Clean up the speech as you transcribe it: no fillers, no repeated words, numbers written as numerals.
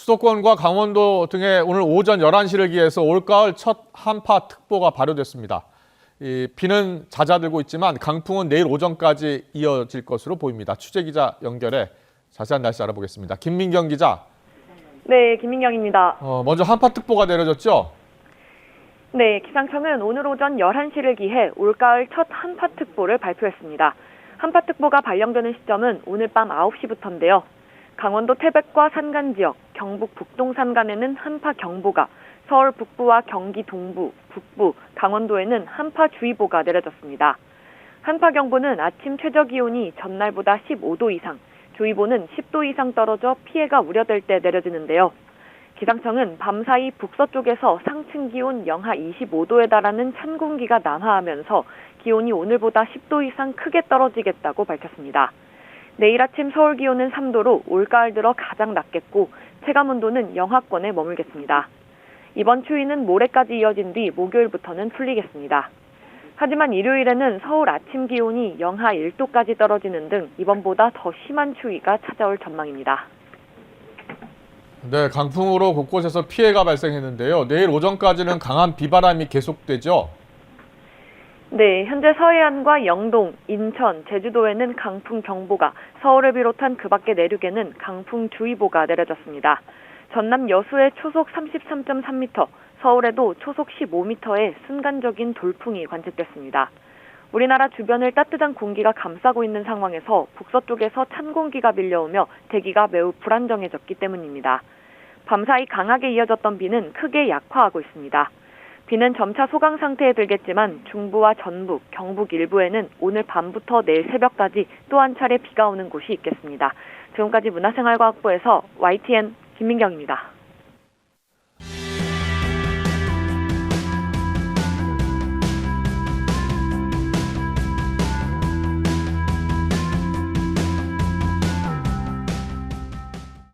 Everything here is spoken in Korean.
수도권과 강원도 등에 오늘 오전 11시를 기해서 올가을 첫 한파특보가 발효됐습니다. 비는 잦아들고 있지만 강풍은 내일 오전까지 이어질 것으로 보입니다. 취재기자 연결해 자세한 날씨 알아보겠습니다. 김민경 기자. 네, 김민경입니다. 먼저 한파특보가 내려졌죠? 네, 기상청은 오늘 오전 11시를 기해 올가을 첫 한파특보를 발표했습니다. 한파특보가 발령되는 시점은 오늘 밤 9시부터인데요. 강원도 태백과 산간 지역, 경북 북동 산간에는 한파경보가, 서울 북부와 경기 동부, 북부, 강원도에는 한파주의보가 내려졌습니다. 한파경보는 아침 최저기온이 전날보다 15도 이상, 주의보는 10도 이상 떨어져 피해가 우려될 때 내려지는데요. 기상청은 밤사이 북서쪽에서 상층 기온 영하 25도에 달하는 찬 공기가 남하하면서 기온이 오늘보다 10도 이상 크게 떨어지겠다고 밝혔습니다. 내일 아침 서울 기온은 3도로 올가을 들어 가장 낮겠고 체감온도는 영하권에 머물겠습니다. 이번 추위는 모레까지 이어진 뒤 목요일부터는 풀리겠습니다. 하지만 일요일에는 서울 아침 기온이 영하 1도까지 떨어지는 등 이번보다 더 심한 추위가 찾아올 전망입니다. 네, 강풍으로 곳곳에서 피해가 발생했는데요. 내일 오전까지는 강한 비바람이 계속되죠? 네, 현재 서해안과 영동, 인천, 제주도에는 강풍경보가, 서울을 비롯한 그 밖의 내륙에는 강풍주의보가 내려졌습니다. 전남 여수에 초속 33.3m, 서울에도 초속 15m의 순간적인 돌풍이 관측됐습니다. 우리나라 주변을 따뜻한 공기가 감싸고 있는 상황에서 북서쪽에서 찬 공기가 밀려오며 대기가 매우 불안정해졌기 때문입니다. 밤사이 강하게 이어졌던 비는 크게 약화하고 있습니다. 비는 점차 소강 상태에 들겠지만 중부와 전북, 경북 일부에는 오늘 밤부터 내일 새벽까지 또 한 차례 비가 오는 곳이 있겠습니다. 지금까지 문화생활과학부에서 YTN 김민경입니다.